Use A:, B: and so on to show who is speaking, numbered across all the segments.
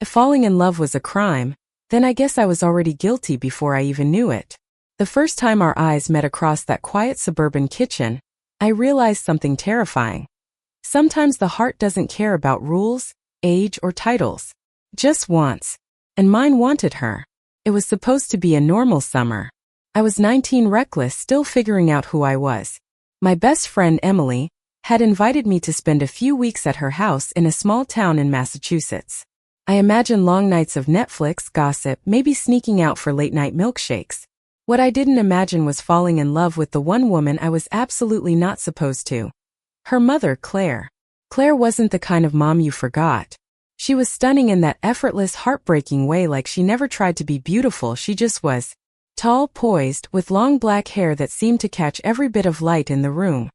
A: If falling in love was a crime, then I guess I was already guilty before I even knew it. The first time our eyes met across that quiet suburban kitchen, I realized something terrifying. Sometimes the heart doesn't care about rules, age, or titles. Just wants. And mine wanted her. It was supposed to be a normal summer. I was 19, reckless, still figuring out who I was. My best friend Emily had invited me to spend a few weeks at her house in a small town in Massachusetts. I imagined long nights of Netflix, gossip, maybe sneaking out for late-night milkshakes. What I didn't imagine was falling in love with the one woman I was absolutely not supposed to. Her mother, Claire. Claire wasn't the kind of mom you forgot. She was stunning in that effortless, heartbreaking way, like she never tried to be beautiful, she just was. Tall, poised, with long black hair that seemed to catch every bit of light in the room.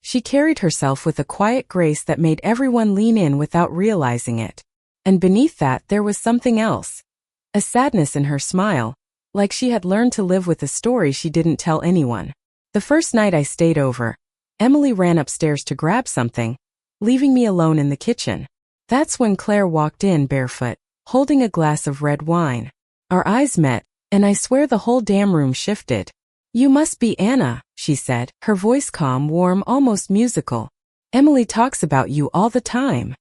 A: She carried herself with a quiet grace that made everyone lean in without realizing it. And beneath that there was something else. A sadness in her smile, like she had learned to live with a story she didn't tell anyone. The first night I stayed over, Emily ran upstairs to grab something, leaving me alone in the kitchen. That's when Claire walked in barefoot, holding a glass of red wine. Our eyes met, and I swear the whole damn room shifted. "You must be Anna," she said, her voice calm, warm, almost musical. "Emily talks about you all the time."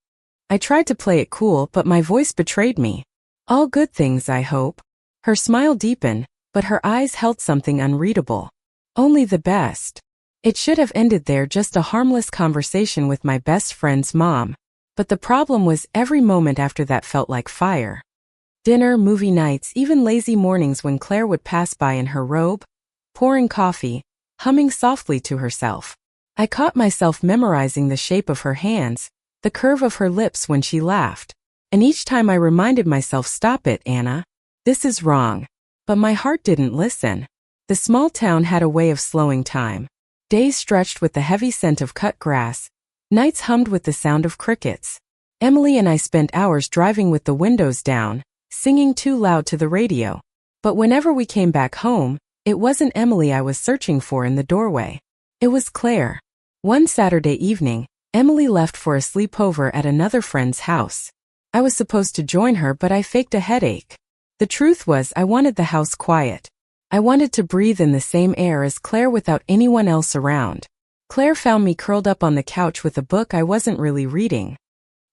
A: I tried to play it cool, but my voice betrayed me. "All good things, I hope." Her smile deepened, but her eyes held something unreadable. "Only the best." It should have ended there, just a harmless conversation with my best friend's mom. But the problem was every moment after that felt like fire. Dinner, movie nights, even lazy mornings when Claire would pass by in her robe, pouring coffee, humming softly to herself. I caught myself memorizing the shape of her hands, the curve of her lips when she laughed. And each time I reminded myself, "Stop it, Anna. This is wrong." But my heart didn't listen. The small town had a way of slowing time. Days stretched with the heavy scent of cut grass. Nights hummed with the sound of crickets. Emily and I spent hours driving with the windows down, singing too loud to the radio. But whenever we came back home, it wasn't Emily I was searching for in the doorway. It was Claire. One Saturday evening, Emily left for a sleepover at another friend's house. I was supposed to join her, but I faked a headache. The truth was, I wanted the house quiet. I wanted to breathe in the same air as Claire without anyone else around. Claire found me curled up on the couch with a book I wasn't really reading.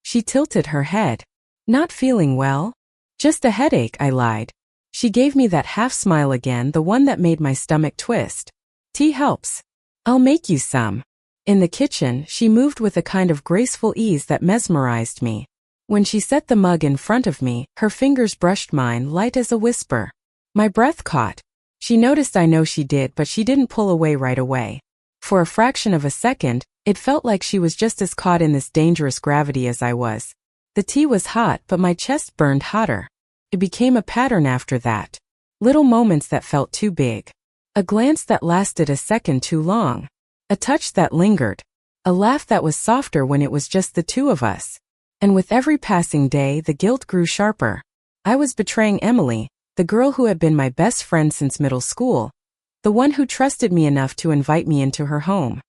A: She tilted her head. "Not feeling well?" "Just a headache," I lied. She gave me that half smile again, the one that made my stomach twist. "Tea helps. I'll make you some." In the kitchen, she moved with a kind of graceful ease that mesmerized me. When she set the mug in front of me, her fingers brushed mine, light as a whisper. My breath caught. She noticed, I know she did, but she didn't pull away right away. For a fraction of a second, it felt like she was just as caught in this dangerous gravity as I was. The tea was hot, but my chest burned hotter. It became a pattern after that. Little moments that felt too big. A glance that lasted a second too long. A touch that lingered. A laugh that was softer when it was just the two of us. And with every passing day, the guilt grew sharper. I was betraying Emily, the girl who had been my best friend since middle school, the one who trusted me enough to invite me into her home.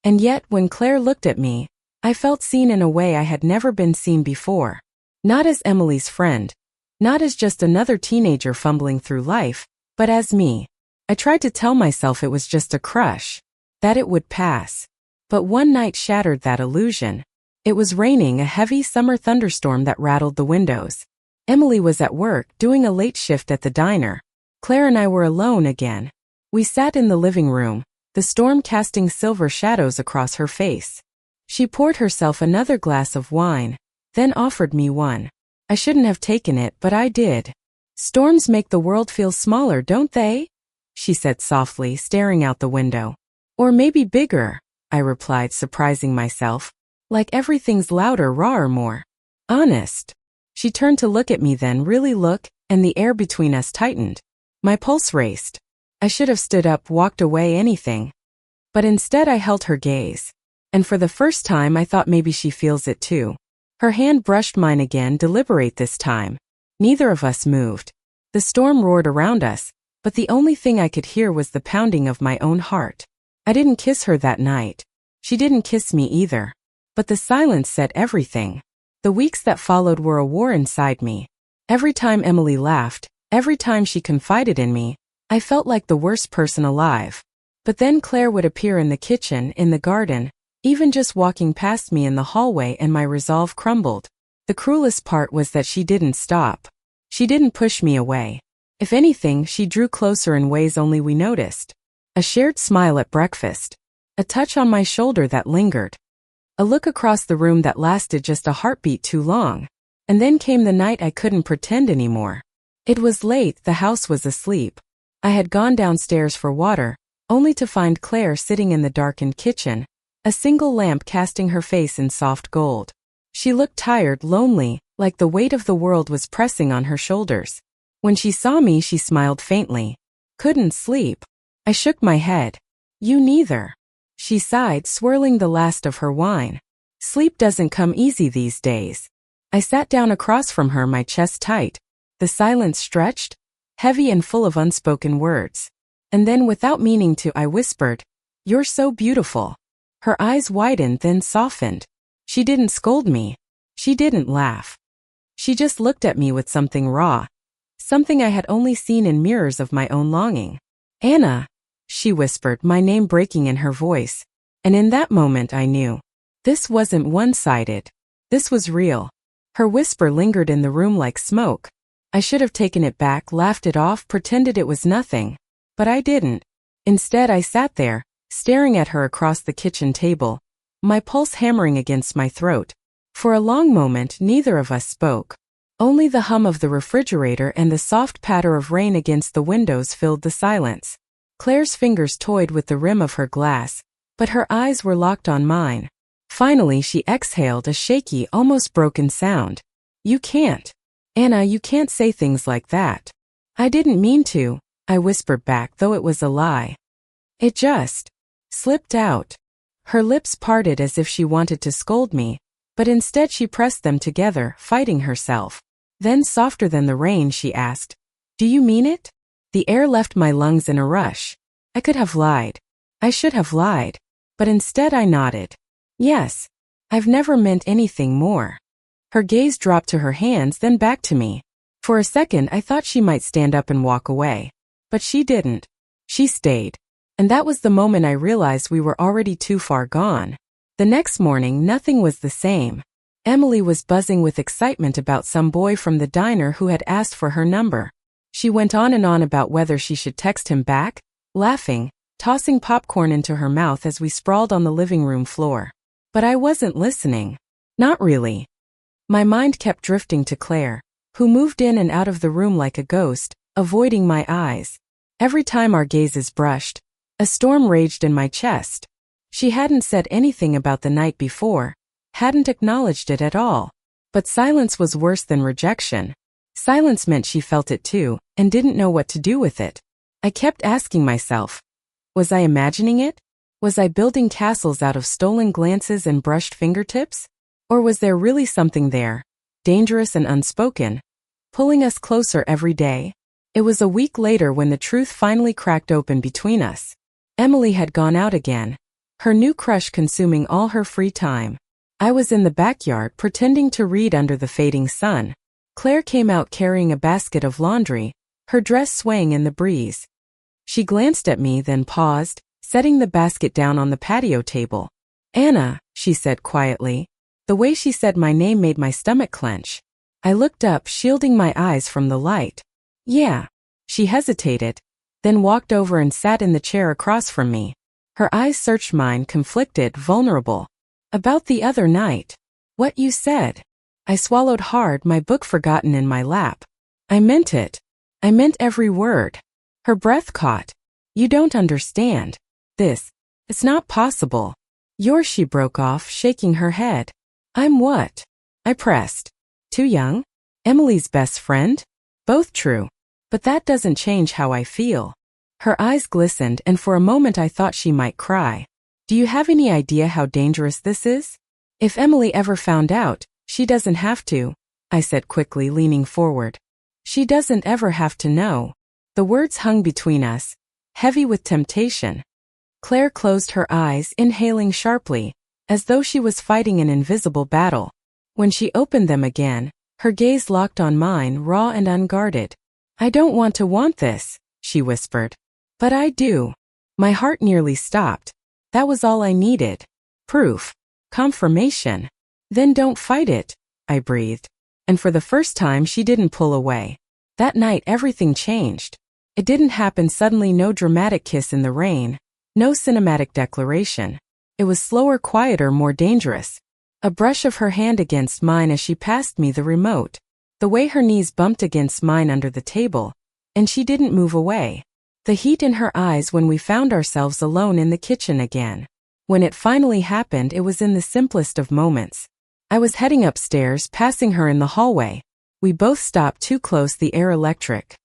A: And yet, when Claire looked at me, I felt seen in a way I had never been seen before. Not as Emily's friend, not as just another teenager fumbling through life, but as me. I tried to tell myself it was just a crush, that it would pass. But one night shattered that illusion. It was raining, a heavy summer thunderstorm that rattled the windows. Emily was at work, doing a late shift at the diner. Claire and I were alone again. We sat in the living room, the storm casting silver shadows across her face. She poured herself another glass of wine, then offered me one. I shouldn't have taken it, but I did. "Storms make the world feel smaller, don't they?" she said softly, staring out the window. "Or maybe bigger," I replied, surprising myself. "Like everything's louder, rawer, more honest." She turned to look at me, then really look, and the air between us tightened. My pulse raced. I should have stood up, walked away, anything. But instead I held her gaze. And for the first time I thought maybe she feels it too. Her hand brushed mine again, deliberate this time. Neither of us moved. The storm roared around us, but the only thing I could hear was the pounding of my own heart. I didn't kiss her that night. She didn't kiss me either. But the silence said everything. The weeks that followed were a war inside me. Every time Emily laughed, every time she confided in me, I felt like the worst person alive. But then Claire would appear in the kitchen, in the garden, even just walking past me in the hallway, and my resolve crumbled. The cruelest part was that she didn't stop. She didn't push me away. If anything, she drew closer in ways only we noticed. A shared smile at breakfast. A touch on my shoulder that lingered. A look across the room that lasted just a heartbeat too long. And then came the night I couldn't pretend anymore. It was late, the house was asleep. I had gone downstairs for water, only to find Claire sitting in the darkened kitchen, a single lamp casting her face in soft gold. She looked tired, lonely, like the weight of the world was pressing on her shoulders. When she saw me, she smiled faintly. Couldn't sleep. I shook my head. You neither. She sighed, swirling the last of her wine. Sleep doesn't come easy these days. I sat down across from her, my chest tight. The silence stretched, heavy and full of unspoken words. And then, without meaning to, I whispered, "You're so beautiful." Her eyes widened, then softened. She didn't scold me. She didn't laugh. She just looked at me with something raw. Something I had only seen in mirrors of my own longing. "Anna," she whispered, my name breaking in her voice. And in that moment I knew. This wasn't one-sided. This was real. Her whisper lingered in the room like smoke. I should have taken it back, laughed it off, pretended it was nothing. But I didn't. Instead, I sat there, staring at her across the kitchen table, my pulse hammering against my throat. For a long moment, neither of us spoke. Only the hum of the refrigerator and the soft patter of rain against the windows filled the silence. Claire's fingers toyed with the rim of her glass, but her eyes were locked on mine. Finally, she exhaled a shaky, almost broken sound. "You can't. Anna, you can't say things like that." "I didn't mean to," I whispered back, though it was a lie. "It just slipped out." Her lips parted as if she wanted to scold me, but instead she pressed them together, fighting herself. Then, softer than the rain, she asked, "Do you mean it?" The air left my lungs in a rush. I could have lied. I should have lied. But instead I nodded. "Yes. I've never meant anything more." Her gaze dropped to her hands, then back to me. For a second I thought she might stand up and walk away. But she didn't. She stayed. And that was the moment I realized we were already too far gone. The next morning, nothing was the same. Emily was buzzing with excitement about some boy from the diner who had asked for her number. She went on and on about whether she should text him back, laughing, tossing popcorn into her mouth as we sprawled on the living room floor. But I wasn't listening. Not really. My mind kept drifting to Claire, who moved in and out of the room like a ghost, avoiding my eyes. Every time our gazes brushed, a storm raged in my chest. She hadn't said anything about the night before, hadn't acknowledged it at all. But silence was worse than rejection. Silence meant she felt it too, and didn't know what to do with it. I kept asking myself, was I imagining it? Was I building castles out of stolen glances and brushed fingertips? Or was there really something there, dangerous and unspoken, pulling us closer every day? It was a week later when the truth finally cracked open between us. Emily had gone out again, her new crush consuming all her free time. I was in the backyard pretending to read under the fading sun. Claire came out carrying a basket of laundry, her dress swaying in the breeze. She glanced at me, then paused, setting the basket down on the patio table. "Anna," she said quietly. The way she said my name made my stomach clench. I looked up, shielding my eyes from the light. "Yeah." She hesitated, then walked over and sat in the chair across from me. Her eyes searched mine, conflicted, vulnerable. "About the other night. What you said." I swallowed hard, my book forgotten in my lap. "I meant it. I meant every word." Her breath caught. "You don't understand. It's not possible. You're," she broke off, shaking her head. "I'm what?" I pressed. "Too young? Emily's best friend?" "Both true. But that doesn't change how I feel." Her eyes glistened, and for a moment I thought she might cry. "Do you have any idea how dangerous this is? If Emily ever found out, she doesn't have to," I said quickly, leaning forward. "She doesn't ever have to know." The words hung between us, heavy with temptation. Claire closed her eyes, inhaling sharply, as though she was fighting an invisible battle. When she opened them again, her gaze locked on mine, raw and unguarded. "I don't want this," she whispered. "But I do." My heart nearly stopped. That was all I needed. Proof. Confirmation. "Then don't fight it," I breathed. And for the first time she didn't pull away. That night everything changed. It didn't happen suddenly, no dramatic kiss in the rain, no cinematic declaration. It was slower, quieter, more dangerous. A brush of her hand against mine as she passed me the remote. The way her knees bumped against mine under the table. And she didn't move away. The heat in her eyes when we found ourselves alone in the kitchen again. When it finally happened, it was in the simplest of moments. I was heading upstairs, passing her in the hallway. We both stopped too close, the air electric.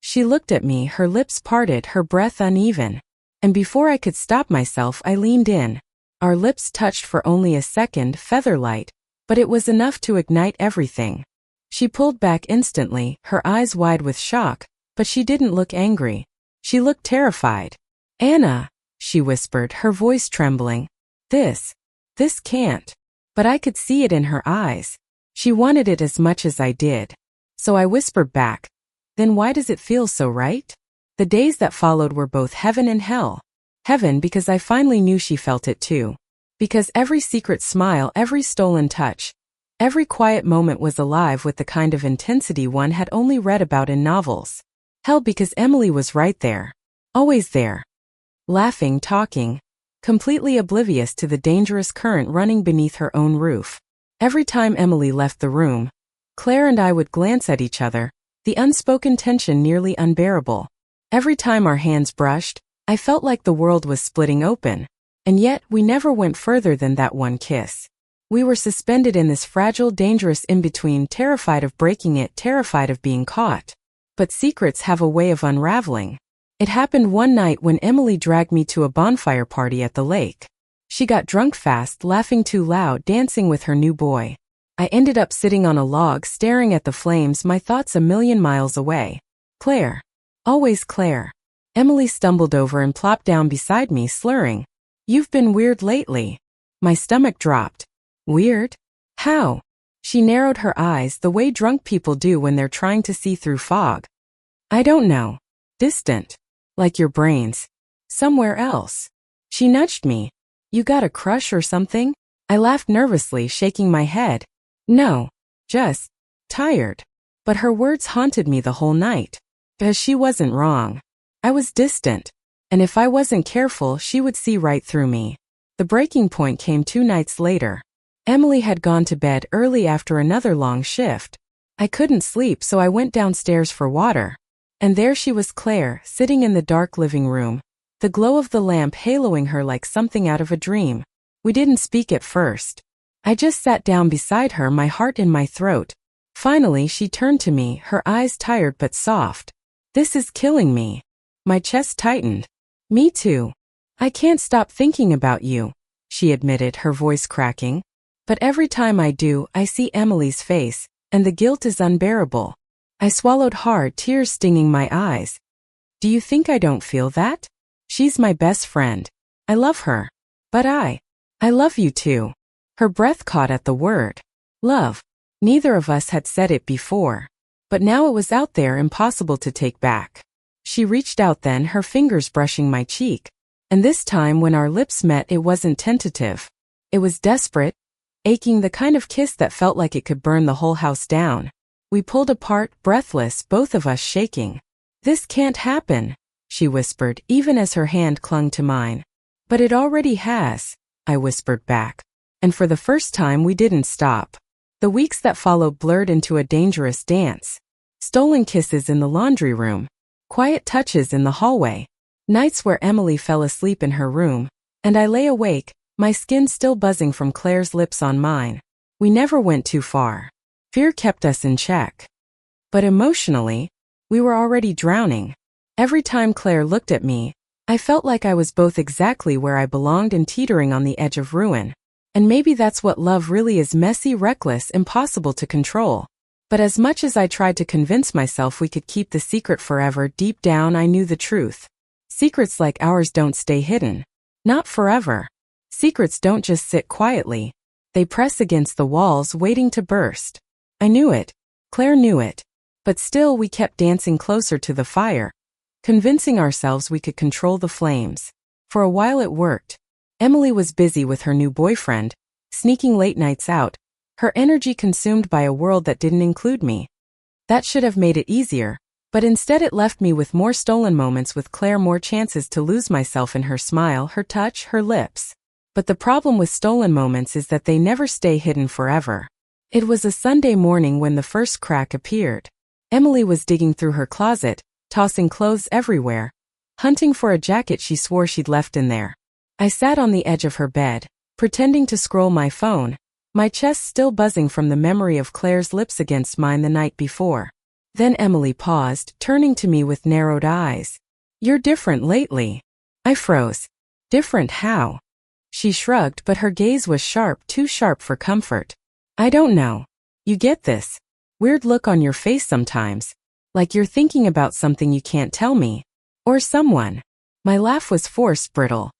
A: She looked at me, her lips parted, her breath uneven. And before I could stop myself, I leaned in. Our lips touched for only a second, featherlight, but it was enough to ignite everything. She pulled back instantly, her eyes wide with shock, but she didn't look angry. She looked terrified. "Anna," she whispered, her voice trembling. This can't." But I could see it in her eyes. She wanted it as much as I did. So I whispered back, "Then why does it feel so right?" The days that followed were both heaven and hell. Heaven because I finally knew she felt it too. Because every secret smile, every stolen touch, every quiet moment was alive with the kind of intensity one had only read about in novels. Hell because Emily was right there. Always there. Laughing, talking, completely oblivious to the dangerous current running beneath her own roof. Every time Emily left the room, Claire and I would glance at each other, the unspoken tension nearly unbearable. Every time our hands brushed, I felt like the world was splitting open. And yet, we never went further than that one kiss. We were suspended in this fragile, dangerous in-between, terrified of breaking it, terrified of being caught. But secrets have a way of unraveling. It happened one night when Emily dragged me to a bonfire party at the lake. She got drunk fast, laughing too loud, dancing with her new boy. I ended up sitting on a log, staring at the flames, my thoughts a million miles away. Claire. Always Claire. Emily stumbled over and plopped down beside me, slurring. "You've been weird lately." My stomach dropped. Weird? How? She narrowed her eyes the way drunk people do when they're trying to see through fog. "I don't know. Distant. Like your brains. Somewhere else." She nudged me. "You got a crush or something?" I laughed nervously, shaking my head. "No. Just tired." But her words haunted me the whole night. Because she wasn't wrong. I was distant. And if I wasn't careful, she would see right through me. The breaking point came 2 nights later. Emily had gone to bed early after another long shift. I couldn't sleep, so I went downstairs for water. And there she was, Claire, sitting in the dark living room, the glow of the lamp haloing her like something out of a dream. We didn't speak at first. I just sat down beside her, my heart in my throat. Finally, she turned to me, her eyes tired but soft. "This is killing me." My chest tightened. "Me too. I can't stop thinking about you," she admitted, her voice cracking. "But every time I do, I see Emily's face, and the guilt is unbearable." I swallowed hard, tears stinging my eyes. "Do you think I don't feel that? She's my best friend. I love her. But I love you too." Her breath caught at the word. Love. Neither of us had said it before. But now it was out there, impossible to take back. She reached out then, her fingers brushing my cheek. And this time when our lips met, it wasn't tentative. It was desperate, aching, the kind of kiss that felt like it could burn the whole house down. We pulled apart, breathless, both of us shaking. "This can't happen," she whispered, even as her hand clung to mine. "But it already has," I whispered back. And for the first time we didn't stop. The weeks that followed blurred into a dangerous dance. Stolen kisses in the laundry room. Quiet touches in the hallway. Nights where Emily fell asleep in her room, and I lay awake, my skin still buzzing from Claire's lips on mine. We never went too far. Fear kept us in check. But emotionally, we were already drowning. Every time Claire looked at me, I felt like I was both exactly where I belonged and teetering on the edge of ruin. And maybe that's what love really is: messy, reckless, impossible to control. But as much as I tried to convince myself we could keep the secret forever, deep down I knew the truth. Secrets like ours don't stay hidden. Not forever. Secrets don't just sit quietly. They press against the walls waiting to burst. I knew it. Claire knew it. But still we kept dancing closer to the fire, convincing ourselves we could control the flames. For a while it worked. Emily was busy with her new boyfriend, sneaking late nights out, her energy consumed by a world that didn't include me. That should have made it easier, but instead it left me with more stolen moments with Claire, more chances to lose myself in her smile, her touch, her lips. But the problem with stolen moments is that they never stay hidden forever. It was a Sunday morning when the first crack appeared. Emily was digging through her closet, tossing clothes everywhere, hunting for a jacket she swore she'd left in there. I sat on the edge of her bed, pretending to scroll my phone, my chest still buzzing from the memory of Claire's lips against mine the night before. Then Emily paused, turning to me with narrowed eyes. "You're different lately." I froze. Different how? She shrugged, but her gaze was sharp, too sharp for comfort. "I don't know. You get this weird look on your face sometimes, like you're thinking about something you can't tell me. Or someone." My laugh was forced, brittle.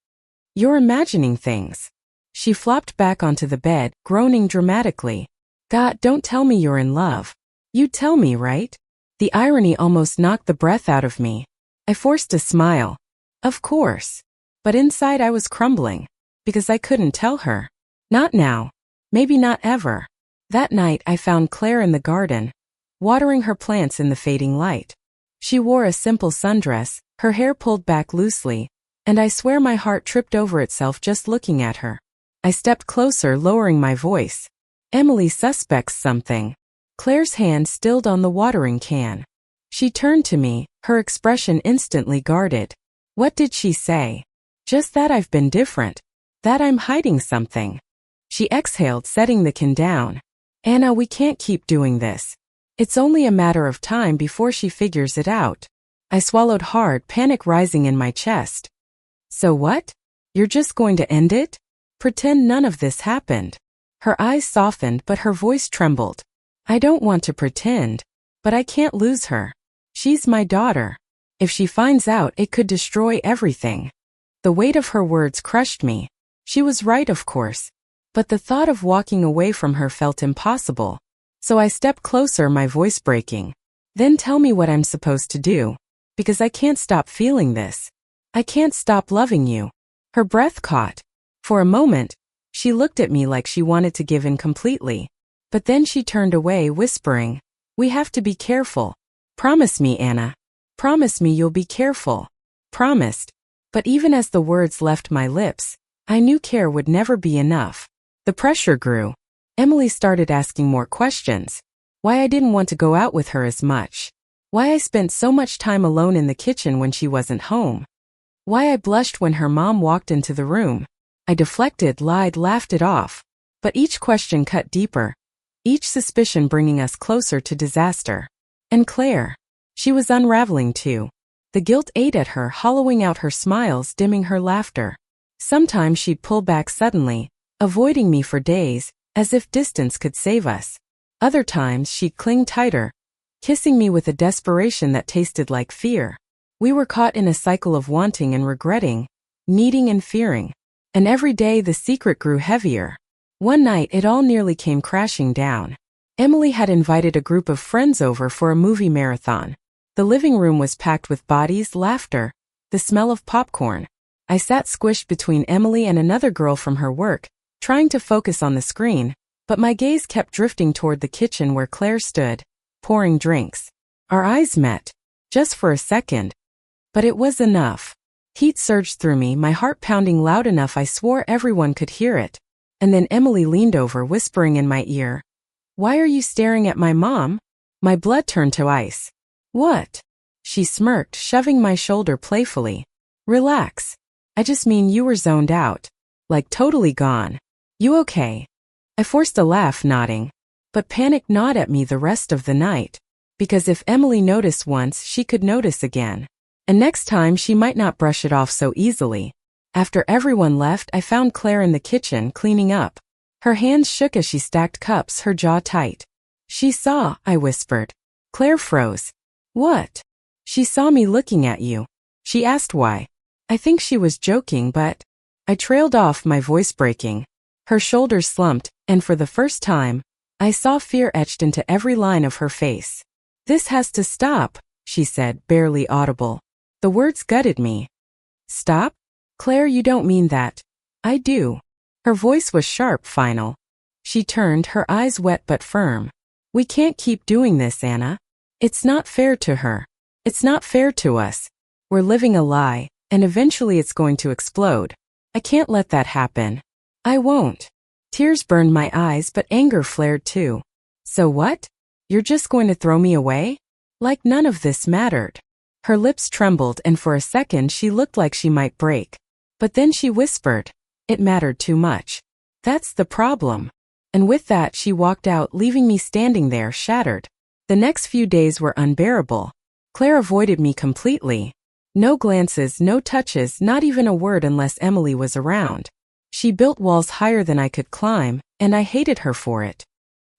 A: "You're imagining things." She flopped back onto the bed, groaning dramatically. "God, don't tell me you're in love. You'd tell me, right?" The irony almost knocked the breath out of me. I forced a smile. Of course. But inside I was crumbling, because I couldn't tell her. Not now. Maybe not ever. That night I found Claire in the garden, watering her plants in the fading light. She wore a simple sundress, her hair pulled back loosely, and I swear my heart tripped over itself just looking at her. I stepped closer, lowering my voice. "Emily suspects something." Claire's hand stilled on the watering can. She turned to me, her expression instantly guarded. What did she say? Just that I've been different. That I'm hiding something. She exhaled, setting the can down. "Anna, we can't keep doing this. It's only a matter of time before she figures it out." I swallowed hard, panic rising in my chest. "So what? You're just going to end it? Pretend none of this happened?" Her eyes softened, but her voice trembled. "I don't want to pretend, but I can't lose her. She's my daughter. If she finds out, it could destroy everything." The weight of her words crushed me. She was right, of course. But the thought of walking away from her felt impossible. So I stepped closer, my voice breaking. "Then tell me what I'm supposed to do. Because I can't stop feeling this. I can't stop loving you." Her breath caught. For a moment, she looked at me like she wanted to give in completely. But then she turned away, whispering, "We have to be careful. Promise me, Anna. Promise me you'll be careful." Promised. But even as the words left my lips, I knew care would never be enough. The pressure grew. Emily started asking more questions. Why I didn't want to go out with her as much. Why I spent so much time alone in the kitchen when she wasn't home. Why I blushed when her mom walked into the room. I deflected, lied, laughed it off. But each question cut deeper. Each suspicion bringing us closer to disaster. And Claire. She was unraveling too. The guilt ate at her, hollowing out her smiles, dimming her laughter. Sometimes she'd pull back suddenly, avoiding me for days, as if distance could save us. Other times she'd cling tighter, kissing me with a desperation that tasted like fear. We were caught in a cycle of wanting and regretting, needing and fearing. And every day the secret grew heavier. One night it all nearly came crashing down. Emily had invited a group of friends over for a movie marathon. The living room was packed with bodies, laughter, the smell of popcorn. I sat squished between Emily and another girl from her work, trying to focus on the screen, but my gaze kept drifting toward the kitchen where Claire stood, pouring drinks. Our eyes met. Just for a second. But it was enough. Heat surged through me, my heart pounding loud enough I swore everyone could hear it. And then Emily leaned over, whispering in my ear, "Why are you staring at my mom?" My blood turned to ice. "What?" She smirked, shoving my shoulder playfully. "Relax. I just mean you were zoned out. Like totally gone. You okay?" I forced a laugh, nodding. But panic gnawed at me the rest of the night. Because if Emily noticed once, she could notice again. And next time she might not brush it off so easily. After everyone left, I found Claire in the kitchen, cleaning up. Her hands shook as she stacked cups, her jaw tight. "She saw," I whispered. Claire froze. "What?" "She saw me looking at you." She asked why. I think she was joking, but I trailed off, my voice breaking. Her shoulders slumped, and for the first time, I saw fear etched into every line of her face. "This has to stop," she said, barely audible. The words gutted me. "Stop? Claire, you don't mean that." "I do." Her voice was sharp, final. She turned, her eyes wet but firm. "We can't keep doing this, Anna. It's not fair to her. It's not fair to us. We're living a lie, and eventually it's going to explode. I can't let that happen. I won't." Tears burned my eyes, but anger flared too. "So what? You're just going to throw me away? Like none of this mattered." Her lips trembled, and for a second she looked like she might break. But then she whispered, "It mattered too much. That's the problem." And with that she walked out, leaving me standing there, shattered. The next few days were unbearable. Claire avoided me completely. No glances, no touches, not even a word unless Emily was around. She built walls higher than I could climb, and I hated her for it.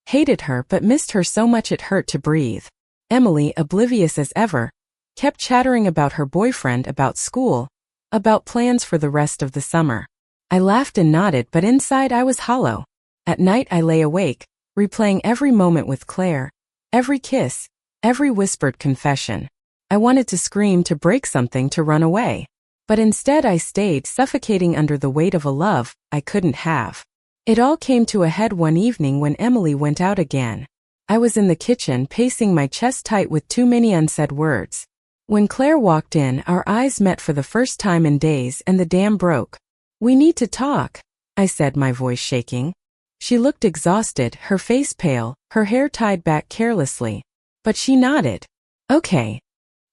A: Hated her, but missed her so much it hurt to breathe. Emily, oblivious as ever, kept chattering about her boyfriend, about school, about plans for the rest of the summer. I laughed and nodded, but inside I was hollow. At night I lay awake, replaying every moment with Claire, every kiss, every whispered confession. I wanted to scream, to break something, to run away. But instead I stayed, suffocating under the weight of a love I couldn't have. It all came to a head one evening when Emily went out again. I was in the kitchen, pacing, my chest tight with too many unsaid words. When Claire walked in, our eyes met for the first time in days, and the dam broke. "We need to talk," I said, my voice shaking. She looked exhausted, her face pale, her hair tied back carelessly. But she nodded. "Okay."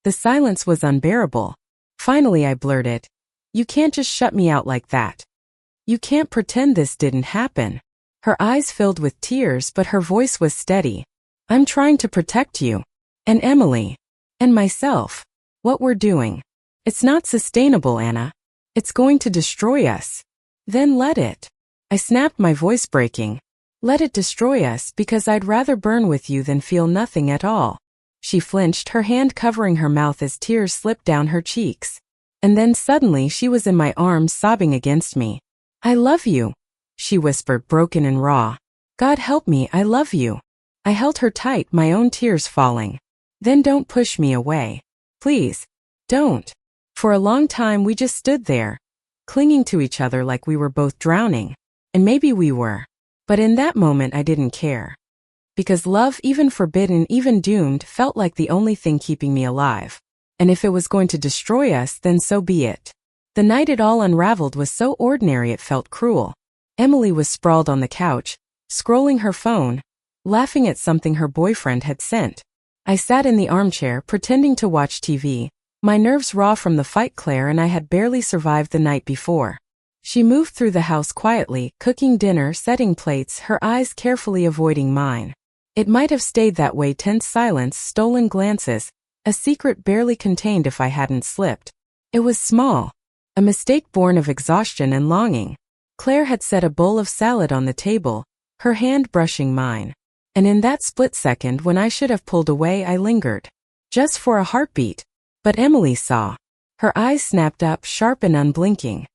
A: The silence was unbearable. Finally I blurted, "You can't just shut me out like that. You can't pretend this didn't happen." Her eyes filled with tears, but her voice was steady. "I'm trying to protect you. And Emily. And myself. What we're doing. It's not sustainable, Anna. It's going to destroy us. Then let it." I snapped, my voice breaking. "Let it destroy us, because I'd rather burn with you than feel nothing at all." She flinched, her hand covering her mouth as tears slipped down her cheeks. And then suddenly she was in my arms, sobbing against me. "I love you," she whispered, broken and raw. "God help me, I love you." I held her tight, my own tears falling. "Then don't push me away. Please, don't." For a long time we just stood there, clinging to each other like we were both drowning. And maybe we were. But in that moment I didn't care. Because love, even forbidden, even doomed, felt like the only thing keeping me alive. And if it was going to destroy us, then so be it. The night it all unraveled was so ordinary it felt cruel. Emily was sprawled on the couch, scrolling her phone, laughing at something her boyfriend had sent. I sat in the armchair, pretending to watch TV, my nerves raw from the fight Claire and I had barely survived the night before. She moved through the house quietly, cooking dinner, setting plates, her eyes carefully avoiding mine. It might have stayed that way, tense silence, stolen glances, a secret barely contained if I hadn't slipped. It was small, a mistake born of exhaustion and longing. Claire had set a bowl of salad on the table, her hand brushing mine. And in that split second when I should have pulled away, I lingered. Just for a heartbeat. But Emily saw. Her eyes snapped up, sharp and unblinking.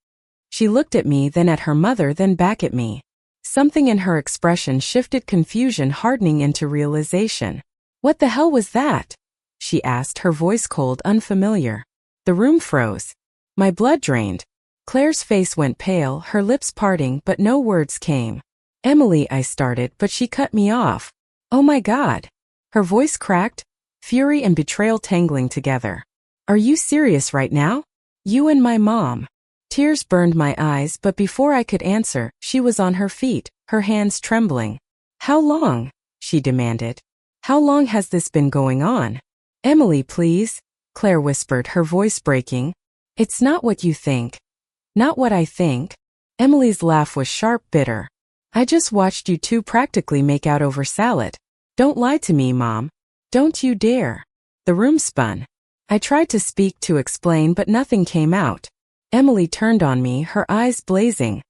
A: She looked at me, then at her mother, then back at me. Something in her expression shifted, confusion hardening into realization. "What the hell was that?" she asked, her voice cold, unfamiliar. The room froze. My blood drained. Claire's face went pale, her lips parting, but no words came. "Emily," I started, but she cut me off. "Oh my God." Her voice cracked, fury and betrayal tangling together. "Are you serious right now? You and my mom." Tears burned my eyes, but before I could answer, she was on her feet, her hands trembling. "How long?" she demanded. "How long has this been going on?" "Emily, please," Claire whispered, her voice breaking. "It's not what you think. Not what I think." Emily's laugh was sharp, bitter. "I just watched you two practically make out over salad. Don't lie to me, Mom. Don't you dare." The room spun. I tried to speak, to explain, but nothing came out. Emily turned on me, her eyes blazing.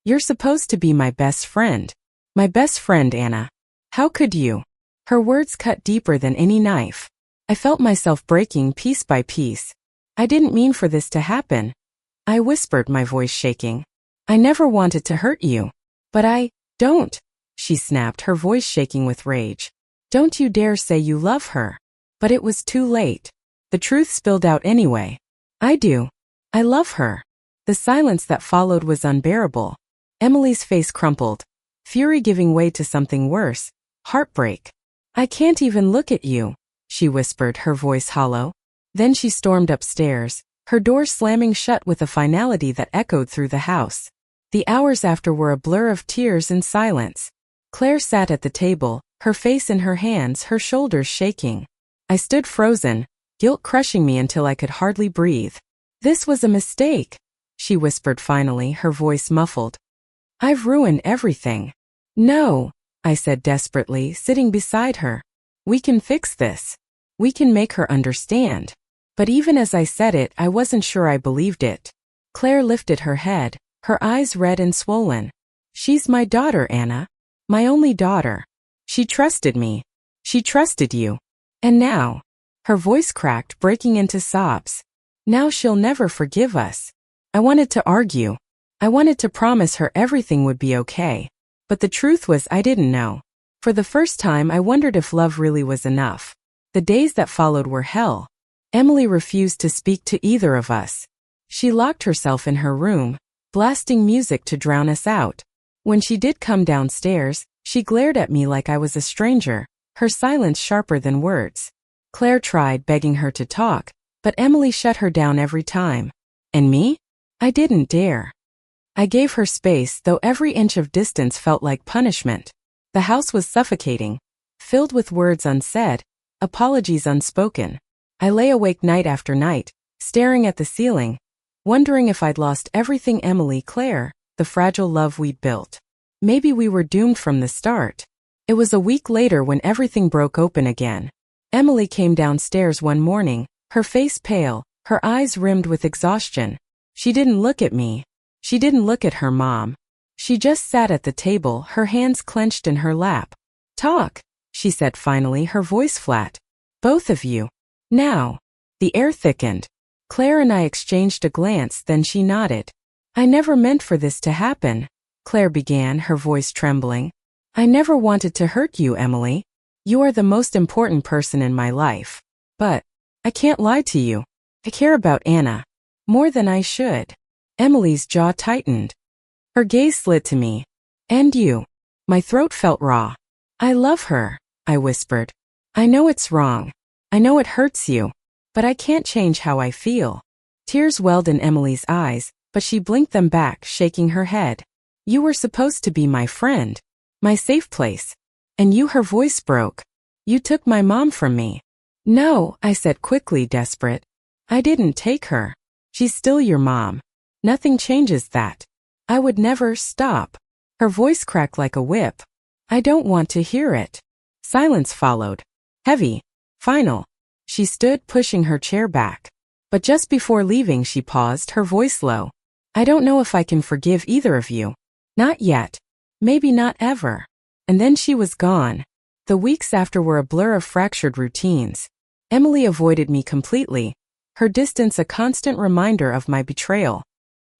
A: "You're supposed to be my best friend. My best friend, Anna. How could you?" Her words cut deeper than any knife. I felt myself breaking piece by piece. "I didn't mean for this to happen," I whispered, my voice shaking. "I never wanted to hurt you. But I don't, she snapped, her voice shaking with rage. Don't you dare say you love her. But it was too late. The truth spilled out anyway. I do. I love her. The silence that followed was unbearable. Emily's face crumpled, fury giving way to something worse, heartbreak. I can't even look at you, she whispered, her voice hollow. Then she stormed upstairs, her door slamming shut with a finality that echoed through the house. The hours after were a blur of tears and silence. Claire sat at the table, her face in her hands, her shoulders shaking. I stood frozen, guilt crushing me until I could hardly breathe. This was a mistake, she whispered finally, her voice muffled. I've ruined everything. No, I said desperately, sitting beside her. We can fix this. We can make her understand. But even as I said it, I wasn't sure I believed it. Claire lifted her head, her eyes red and swollen. She's my daughter, Anna. My only daughter. She trusted me. She trusted you. And now, her voice cracked, breaking into sobs. Now she'll never forgive us. I wanted to argue. I wanted to promise her everything would be okay. But the truth was I didn't know. For the first time I wondered if love really was enough. The days that followed were hell. Emily refused to speak to either of us. She locked herself in her room, blasting music to drown us out. When she did come downstairs, she glared at me like I was a stranger, her silence sharper than words. Claire tried begging her to talk, but Emily shut her down every time. And me? I didn't dare. I gave her space, though every inch of distance felt like punishment. The house was suffocating, filled with words unsaid, apologies unspoken. I lay awake night after night, staring at the ceiling, wondering if I'd lost everything. Emily, Claire, the fragile love we'd built. Maybe we were doomed from the start. It was a week later when everything broke open again. Emily came downstairs one morning, her face pale, her eyes rimmed with exhaustion. She didn't look at me. She didn't look at her mom. She just sat at the table, her hands clenched in her lap. Talk, she said finally, her voice flat. Both of you. Now. The air thickened. Claire and I exchanged a glance, then she nodded. I never meant for this to happen, Claire began, her voice trembling. I never wanted to hurt you, Emily. You are the most important person in my life. But I can't lie to you. I care about Anna. More than I should. Emily's jaw tightened. Her gaze slid to me. And you. My throat felt raw. I love her, I whispered. I know it's wrong. I know it hurts you. But I can't change how I feel. Tears welled in Emily's eyes, but she blinked them back, shaking her head. You were supposed to be my friend. My safe place. And you, her voice broke. You took my mom from me. No, I said quickly, desperate. I didn't take her. She's still your mom. Nothing changes that. I would never stop. Her voice cracked like a whip. I don't want to hear it. Silence followed. Heavy. Final. She stood, pushing her chair back. But just before leaving she paused, her voice low. I don't know if I can forgive either of you. Not yet. Maybe not ever. And then she was gone. The weeks after were a blur of fractured routines. Emily avoided me completely, her distance a constant reminder of my betrayal.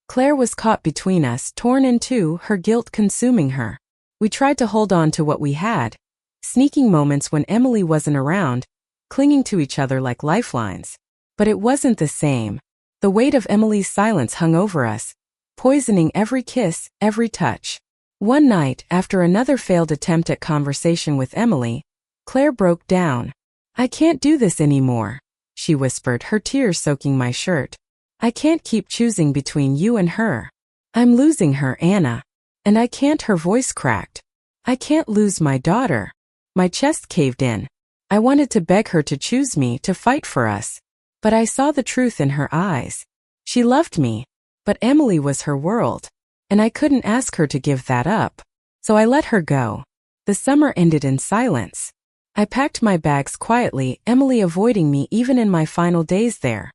A: Claire was caught between us, torn in two, her guilt consuming her. We tried to hold on to what we had, sneaking moments when Emily wasn't around, clinging to each other like lifelines. But it wasn't the same. The weight of Emily's silence hung over us, poisoning every kiss, every touch. One night, after another failed attempt at conversation with Emily, Claire broke down. I can't do this anymore, she whispered, her tears soaking my shirt. I can't keep choosing between you and her. I'm losing her, Anna. And I can't, her voice cracked. I can't lose my daughter. My chest caved in. I wanted to beg her to choose me, to fight for us. But I saw the truth in her eyes. She loved me. But Emily was her world. And I couldn't ask her to give that up. So I let her go. The summer ended in silence. I packed my bags quietly, Emily avoiding me even in my final days there.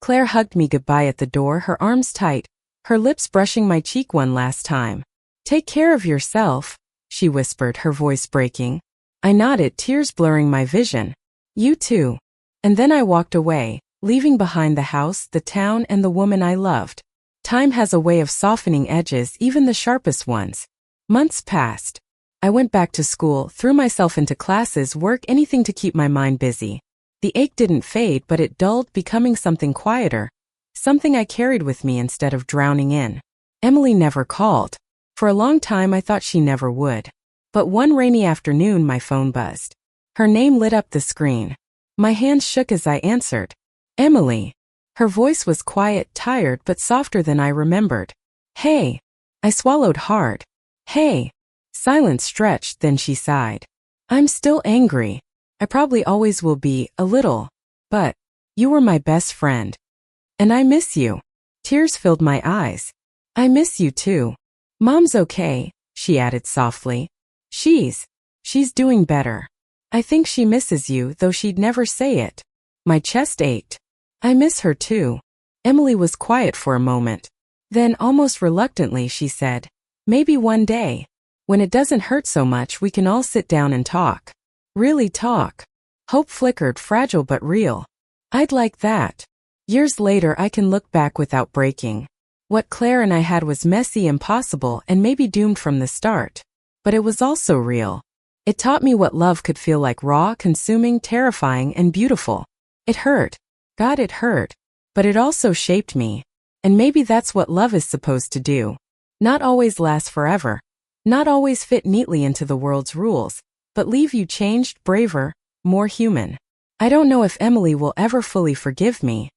A: Claire hugged me goodbye at the door, her arms tight, her lips brushing my cheek one last time. Take care of yourself, she whispered, her voice breaking. I nodded, tears blurring my vision. You too. And then I walked away, leaving behind the house, the town, and the woman I loved. Time has a way of softening edges, even the sharpest ones. Months passed. I went back to school, threw myself into classes, work, anything to keep my mind busy. The ache didn't fade, but it dulled, becoming something quieter, something I carried with me instead of drowning in. Emily never called. For a long time I thought she never would. But one rainy afternoon my phone buzzed. Her name lit up the screen. My hands shook as I answered. Emily. Her voice was quiet, tired, but softer than I remembered. Hey. I swallowed hard. Hey. Silence stretched, then she sighed. I'm still angry. I probably always will be, a little. But you were my best friend. And I miss you. Tears filled my eyes. I miss you too. Mom's okay, she added softly. She's doing better. I think she misses you, though she'd never say it. My chest ached. I miss her too. Emily was quiet for a moment. Then, almost reluctantly, she said, maybe one day, when it doesn't hurt so much, we can all sit down and talk. Really talk. Hope flickered, fragile but real. I'd like that. Years later I can look back without breaking. What Claire and I had was messy, impossible, and maybe doomed from the start. But it was also real. It taught me what love could feel like, raw, consuming, terrifying, and beautiful. It hurt. God, it hurt. But it also shaped me. And maybe that's what love is supposed to do. Not always last forever. Not always fit neatly into the world's rules, but leave you changed, braver, more human. I don't know if Emily will ever fully forgive me.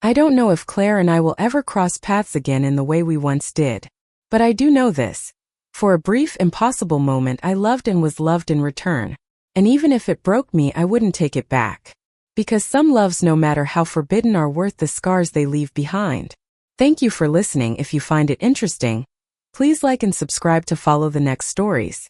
A: I don't know if Claire and I will ever cross paths again in the way we once did. But I do know this. For a brief, impossible moment I loved and was loved in return. And even if it broke me, I wouldn't take it back. Because some loves, no matter how forbidden, are worth the scars they leave behind. Thank you for listening. If you find it interesting, please like and subscribe to follow the next stories.